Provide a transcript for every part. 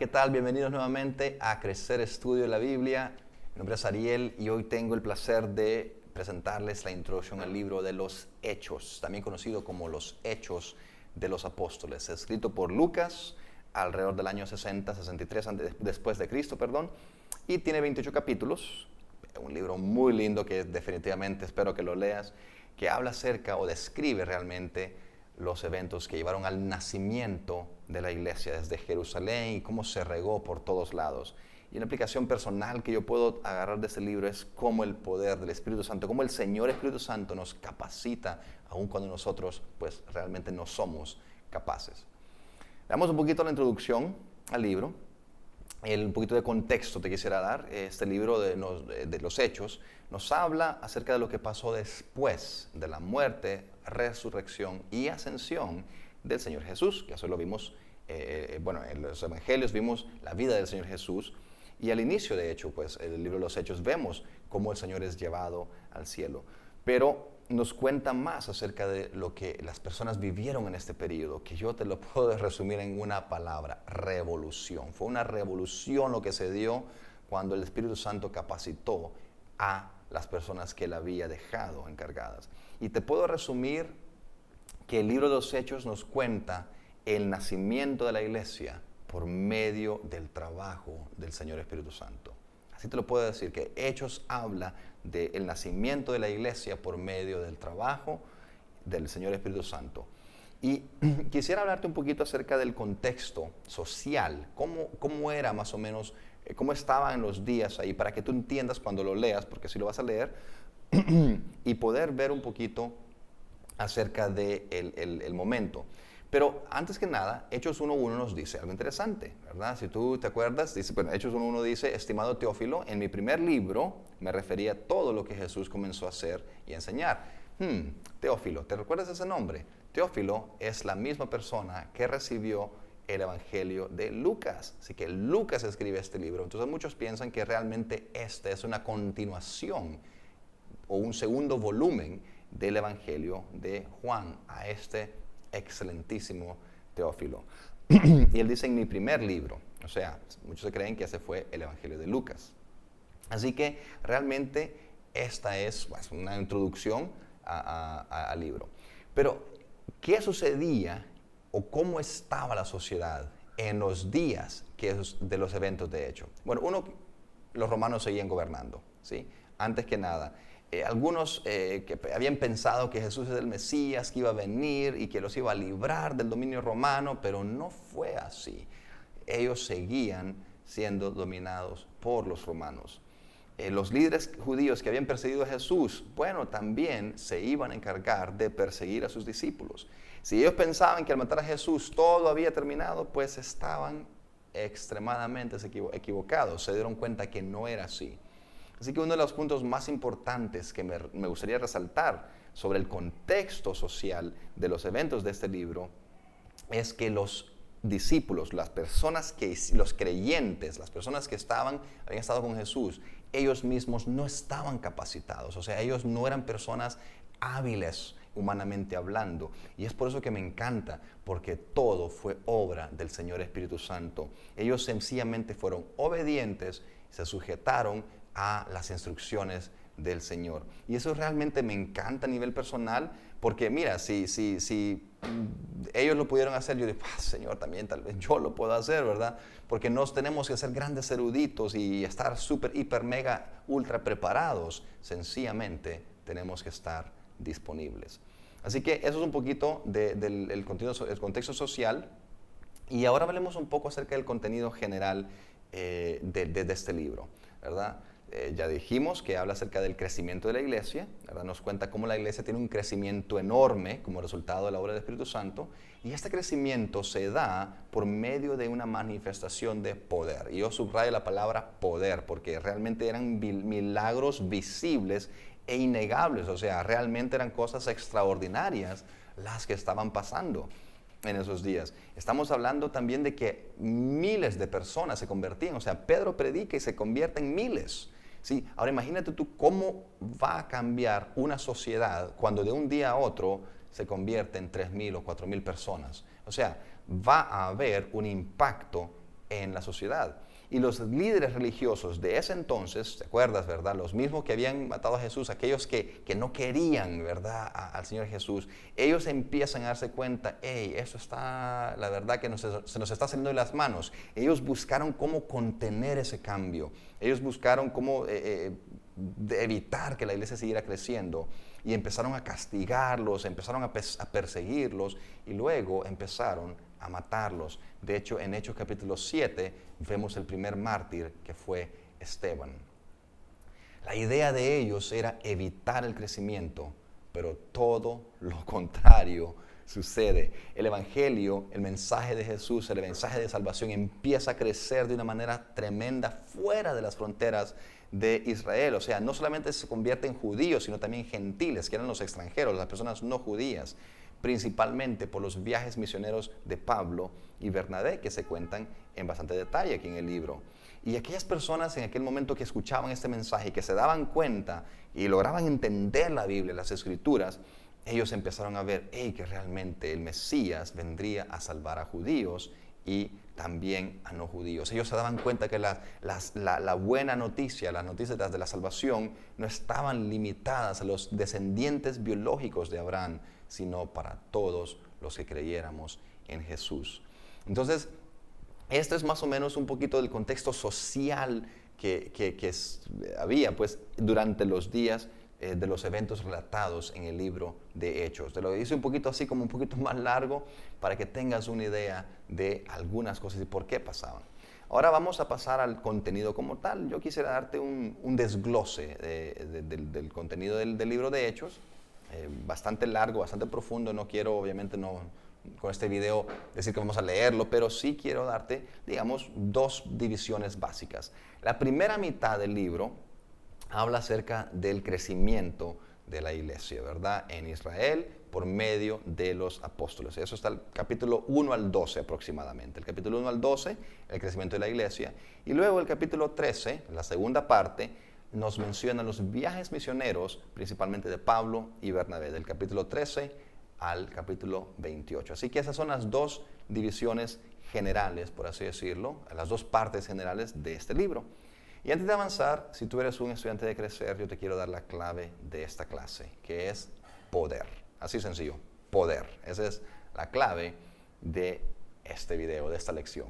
¿qué tal? Bienvenidos nuevamente a Crecer Estudio de la Biblia. Mi nombre es Ariel y hoy tengo el placer de presentarles la introducción al libro de los Hechos, también conocido como los Hechos de los Apóstoles, escrito por Lucas alrededor del año 63 después de Cristo, y tiene 28 capítulos, un libro muy lindo que definitivamente espero que lo leas, que habla acerca o describe realmente los eventos que llevaron al nacimiento de la iglesia desde Jerusalén y cómo se regó por todos lados. Y una aplicación personal que yo puedo agarrar de este libro es cómo el poder del Espíritu Santo, cómo el Señor Espíritu Santo nos capacita, aun cuando nosotros pues realmente no somos capaces. Damos un poquito la introducción al libro. Un poquito de contexto te quisiera dar. Este libro de los Hechos nos habla acerca de lo que pasó después de la muerte, resurrección y ascensión del Señor Jesús, que eso lo vimos, en los evangelios vimos la vida del Señor Jesús, y al inicio, de hecho, pues el libro de los Hechos vemos cómo el Señor es llevado al cielo. Pero nos cuenta más acerca de lo que las personas vivieron en este periodo, que yo te lo puedo resumir en una palabra: revolución. Fue una revolución lo que se dio cuando el Espíritu Santo capacitó a las personas que él había dejado encargadas. Y te puedo resumir que el libro de los Hechos nos cuenta el nacimiento de la iglesia por medio del trabajo del Señor Espíritu Santo. Así te lo puedo decir, que Hechos habla del nacimiento de la iglesia por medio del trabajo del Señor Espíritu Santo. Y quisiera hablarte un poquito acerca del contexto social, cómo era más o menos, cómo estaban en los días ahí, para que tú entiendas cuando lo leas, porque si lo vas a leer, y poder ver un poquito acerca del momento. Pero antes que nada, Hechos 1.1 nos dice algo interesante, ¿verdad? Si tú te acuerdas, dice, bueno, Hechos 1.1 dice: estimado Teófilo, en mi primer libro me refería a todo lo que Jesús comenzó a hacer y a enseñar. Teófilo, ¿te recuerdas ese nombre? Teófilo es la misma persona que recibió el Evangelio de Lucas. Así que Lucas escribe este libro. Entonces muchos piensan que realmente este es una continuación o un segundo volumen del Evangelio de Juan a este excelentísimo Teófilo. Y él dice: en mi primer libro. O sea, muchos se creen que ese fue el Evangelio de Lucas. Así que realmente esta es una introducción al libro. Pero, ¿qué sucedía o cómo estaba la sociedad en los días de los eventos de hecho? Bueno, los romanos seguían gobernando, ¿sí? Antes que nada, algunos que habían pensado que Jesús es el Mesías, que iba a venir y que los iba a librar del dominio romano, pero no fue así. Ellos seguían siendo dominados por los romanos. Los líderes judíos que habían perseguido a Jesús, bueno, también se iban a encargar de perseguir a sus discípulos. Si ellos pensaban que al matar a Jesús todo había terminado, pues estaban extremadamente equivocados. Se dieron cuenta que no era así. Así que uno de los puntos más importantes que me gustaría resaltar sobre el contexto social de los eventos de este libro es que los discípulos, los creyentes, las personas que habían estado con Jesús, ellos mismos no estaban capacitados. O sea, ellos no eran personas hábiles humanamente hablando. Y es por eso que me encanta, porque todo fue obra del Señor Espíritu Santo. Ellos sencillamente fueron obedientes, se sujetaron a las instrucciones del Señor. Y eso realmente me encanta a nivel personal, porque mira, si ellos lo pudieron hacer, yo digo: Señor, también tal vez yo lo puedo hacer, ¿verdad? Porque no tenemos que ser grandes eruditos y estar súper, hiper, mega, ultra preparados. Sencillamente tenemos que estar disponibles. Así que eso es un poquito del contexto social. Y ahora hablemos un poco acerca del contenido general de este libro, ¿verdad? Ya dijimos que habla acerca del crecimiento de la iglesia, ¿verdad? Nos cuenta cómo la iglesia tiene un crecimiento enorme como resultado de la obra del Espíritu Santo, y este crecimiento se da por medio de una manifestación de poder. Y yo subrayo la palabra poder, porque realmente eran milagros visibles e innegables. O sea, realmente eran cosas extraordinarias las que estaban pasando en esos días. Estamos hablando también de que miles de personas se convertían. O sea, Pedro predica y se convierte en miles. ¿Sí? Ahora imagínate tú cómo va a cambiar una sociedad cuando de un día a otro se convierte en 3,000 o 4,000 personas. O sea, va a haber un impacto en la sociedad. Y los líderes religiosos de ese entonces, ¿te acuerdas, verdad? Los mismos que habían matado a Jesús, aquellos que no querían, ¿verdad?, al Señor Jesús, ellos empiezan a darse cuenta, hey, eso está, la verdad que se nos está saliendo de las manos. Ellos buscaron cómo contener ese cambio. Ellos buscaron cómo evitar que la iglesia siguiera creciendo. Y empezaron a castigarlos, empezaron a perseguirlos y luego empezaron a matarlos. De hecho, en Hechos capítulo 7 vemos el primer mártir, que fue Esteban. La idea de ellos era evitar el crecimiento, pero todo lo contrario sucede. El evangelio, el mensaje de Jesús, el mensaje de salvación empieza a crecer de una manera tremenda fuera de las fronteras de Israel. O sea, no solamente se convierte en judíos, sino también gentiles, que eran los extranjeros, las personas no judías, principalmente por los viajes misioneros de Pablo y Bernabé, que se cuentan en bastante detalle aquí en el libro. Y aquellas personas en aquel momento que escuchaban este mensaje y que se daban cuenta y lograban entender la Biblia, las Escrituras, ellos empezaron a ver que realmente el Mesías vendría a salvar a judíos y también a no judíos. Ellos se daban cuenta que la buena noticia, las noticias de la salvación, no estaban limitadas a los descendientes biológicos de Abraham, sino para todos los que creyéramos en Jesús. Entonces, esto es más o menos un poquito del contexto social que había pues, durante los días de los eventos relatados en el libro de Hechos. Te lo hice un poquito así, como un poquito más largo, para que tengas una idea de algunas cosas y por qué pasaban. Ahora vamos a pasar al contenido como tal. Yo quisiera darte un desglose del contenido del libro de Hechos, bastante largo, bastante profundo. No quiero, obviamente, con este video decir que vamos a leerlo, pero sí quiero darte, digamos, dos divisiones básicas. La primera mitad del libro habla acerca del crecimiento de la iglesia, ¿verdad?, en Israel por medio de los apóstoles. Eso está el capítulo 1 al 12 aproximadamente. El capítulo 1 al 12, el crecimiento de la iglesia. Y luego el capítulo 13, la segunda parte, nos menciona los viajes misioneros, principalmente de Pablo y Bernabé, del capítulo 13 al capítulo 28. Así que esas son las dos divisiones generales, por así decirlo, las dos partes generales de este libro. Y antes de avanzar, si tú eres un estudiante de crecer, yo te quiero dar la clave de esta clase, que es poder. Así sencillo, poder. Esa es la clave de este video, de esta lección.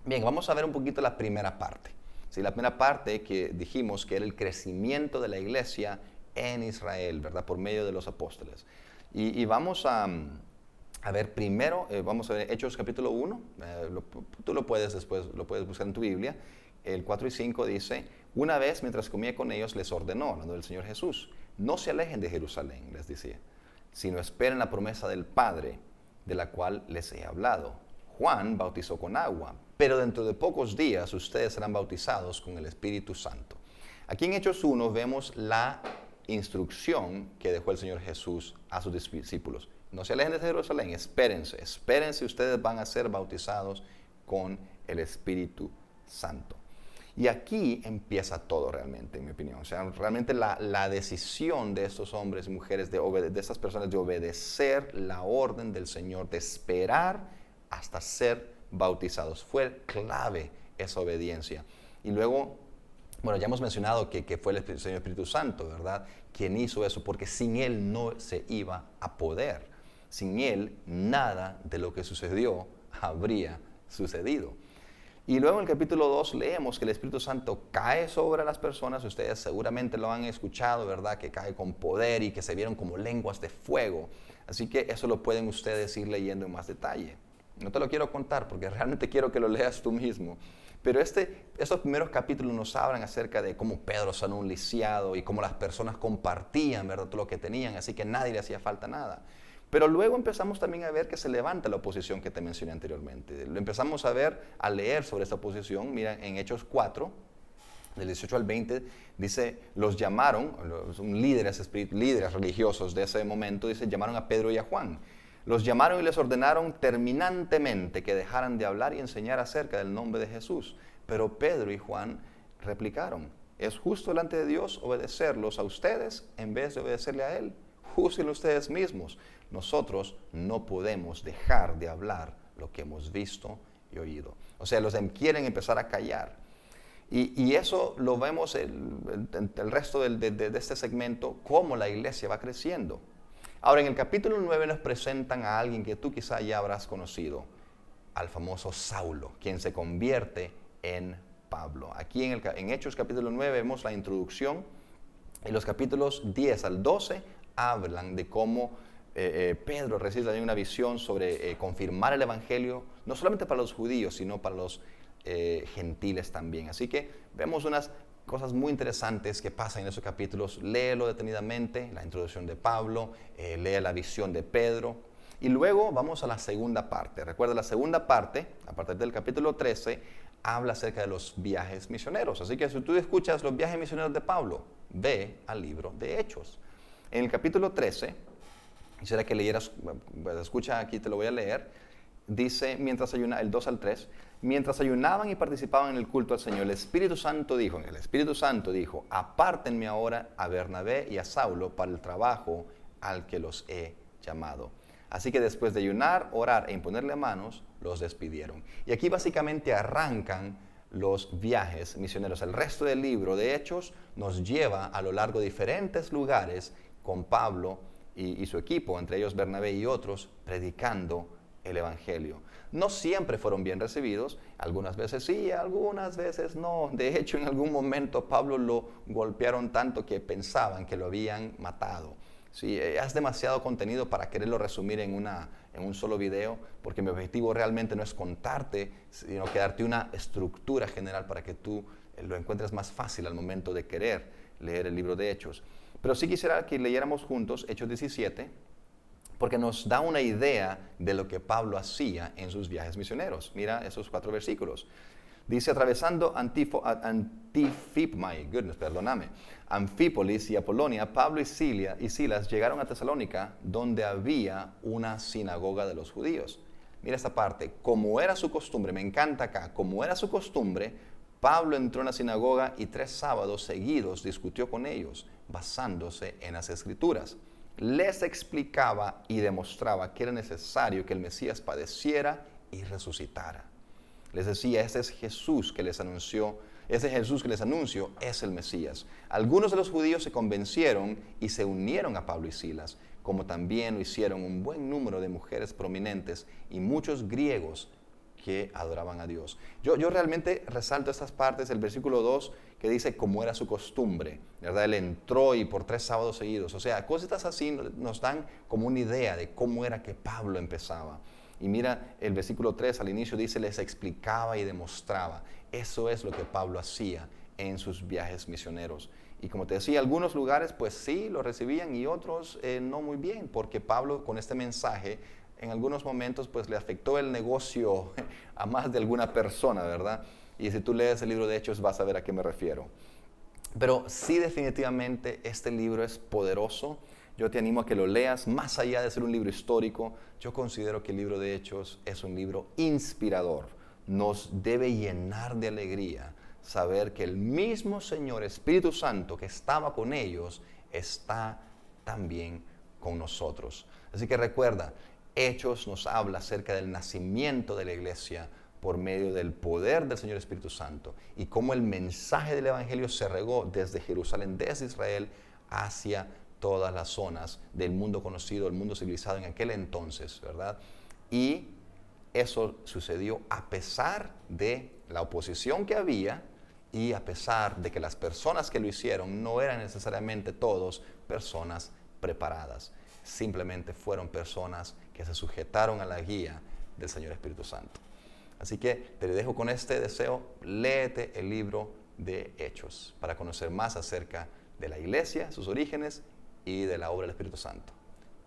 Bien, vamos a ver un poquito la primera parte. Sí, la primera parte que dijimos que era el crecimiento de la iglesia en Israel, ¿verdad?, por medio de los apóstoles. Y vamos a ver primero, vamos a ver Hechos capítulo 1, tú lo puedes buscar en tu Biblia. El 4 y 5 dice, una vez mientras comía con ellos les ordenó, hablando del Señor Jesús, no se alejen de Jerusalén, les decía, sino esperen la promesa del Padre, de la cual les he hablado. Juan bautizó con agua, pero dentro de pocos días ustedes serán bautizados con el Espíritu Santo. Aquí en Hechos 1 vemos la instrucción que dejó el Señor Jesús a sus discípulos. No se alejen de Jerusalén, espérense, ustedes van a ser bautizados con el Espíritu Santo. Y aquí empieza todo realmente, en mi opinión. O sea, realmente la decisión de estos hombres y mujeres, de estas personas, de obedecer la orden del Señor, de esperar hasta ser bautizados. Fue clave esa obediencia. Y luego, bueno, ya hemos mencionado que fue el Señor Espíritu Santo, ¿verdad?, quien hizo eso, porque sin Él no se iba a poder. Sin Él, nada de lo que sucedió habría sucedido. Y luego en el capítulo 2 leemos que el Espíritu Santo cae sobre las personas. Ustedes seguramente lo han escuchado, ¿verdad?, que cae con poder y que se vieron como lenguas de fuego. Así que eso lo pueden ustedes ir leyendo en más detalle. No te lo quiero contar porque realmente quiero que lo leas tú mismo. Pero estos primeros capítulos nos hablan acerca de cómo Pedro sanó un lisiado y cómo las personas compartían, ¿verdad?, todo lo que tenían, así que nadie le hacía falta nada. Pero luego empezamos también a ver que se levanta la oposición que te mencioné anteriormente. Lo empezamos a ver, a leer sobre esta oposición. Mira, en Hechos 4, del 18 al 20, dice, los llamaron, son líderes religiosos de ese momento, dice, llamaron a Pedro y a Juan. Los llamaron y les ordenaron terminantemente que dejaran de hablar y enseñar acerca del nombre de Jesús. Pero Pedro y Juan replicaron, es justo delante de Dios obedecerlos a ustedes en vez de obedecerle a Él. Juzguen ustedes mismos. Nosotros no podemos dejar de hablar lo que hemos visto y oído. O sea, quieren empezar a callar. Y eso lo vemos el resto de este segmento, cómo la iglesia va creciendo. Ahora, en el capítulo 9 nos presentan a alguien que tú quizá ya habrás conocido, al famoso Saulo, quien se convierte en Pablo. Aquí en Hechos capítulo 9 vemos la introducción, y los capítulos 10 al 12 hablan de cómo Pedro recibe también una visión sobre confirmar el evangelio, no solamente para los judíos, sino para los gentiles también. Así que vemos unas cosas muy interesantes que pasan en esos capítulos. Léelo detenidamente, la introducción de Pablo, lee la visión de Pedro, y luego vamos a la segunda parte. Recuerda, la segunda parte, a partir del capítulo 13, habla acerca de los viajes misioneros. Así que si tú escuchas los viajes misioneros de Pablo, ve al libro de Hechos. En el capítulo 13, quisiera que leyeras, escucha aquí, te lo voy a leer. Dice, el 2 al 3, mientras ayunaban y participaban en el culto al Señor, el Espíritu Santo dijo, apártenme ahora a Bernabé y a Saulo para el trabajo al que los he llamado. Así que después de ayunar, orar e imponerle manos, los despidieron. Y aquí básicamente arrancan los viajes misioneros. El resto del libro de Hechos nos lleva a lo largo de diferentes lugares con Pablo y su equipo, entre ellos Bernabé y otros, predicando el evangelio. No siempre fueron bien recibidos, algunas veces sí, algunas veces no. De hecho, en algún momento Pablo lo golpearon tanto que pensaban que lo habían matado. Sí, es demasiado contenido para quererlo resumir en un solo video, porque mi objetivo realmente no es contarte, sino que darte una estructura general para que tú lo encuentres más fácil al momento de querer leer el libro de Hechos. Pero sí quisiera que leyéramos juntos Hechos 17, porque nos da una idea de lo que Pablo hacía en sus viajes misioneros. Mira esos 4 versículos. Dice, atravesando Anfípolis y Apolonia, Pablo y Silas llegaron a Tesalónica, donde había una sinagoga de los judíos. Mira esta parte, como era su costumbre, me encanta acá, como era su costumbre, Pablo entró en la sinagoga y 3 sábados seguidos discutió con ellos, basándose en las Escrituras. Les explicaba y demostraba que era necesario que el Mesías padeciera y resucitara. Les decía, ese Jesús que les anunció es el Mesías. Algunos de los judíos se convencieron y se unieron a Pablo y Silas, como también lo hicieron un buen número de mujeres prominentes y muchos griegos que adoraban a Dios. Yo realmente resalto estas partes del versículo 2 que dice como era su costumbre, ¿verdad? Él entró y por 3 sábados seguidos. O sea, cositas así nos dan como una idea de cómo era que Pablo empezaba. Y mira, el versículo 3 al inicio dice, les explicaba y demostraba. Eso es lo que Pablo hacía en sus viajes misioneros. Y como te decía, algunos lugares pues sí lo recibían y otros no muy bien, porque Pablo con este mensaje en algunos momentos pues le afectó el negocio a más de alguna persona, ¿verdad? Y si tú lees el libro de Hechos vas a ver a qué me refiero. Pero sí, definitivamente este libro es poderoso. Yo te animo a que lo leas, más allá de ser un libro histórico. Yo considero que el libro de Hechos es un libro inspirador. Nos debe llenar de alegría saber que el mismo Señor Espíritu Santo que estaba con ellos está también con nosotros. Así que recuerda, Hechos nos habla acerca del nacimiento de la iglesia por medio del poder del Señor Espíritu Santo y cómo el mensaje del Evangelio se regó desde Jerusalén, desde Israel, hacia todas las zonas del mundo conocido, el mundo civilizado en aquel entonces, ¿verdad? Y eso sucedió a pesar de la oposición que había y a pesar de que las personas que lo hicieron no eran necesariamente todos personas preparadas. Simplemente fueron personas que se sujetaron a la guía del Señor Espíritu Santo. Así que te dejo con este deseo, léete el libro de Hechos para conocer más acerca de la iglesia, sus orígenes y de la obra del Espíritu Santo.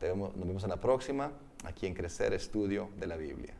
Nos vemos en la próxima, aquí en Crecer Estudio de la Biblia.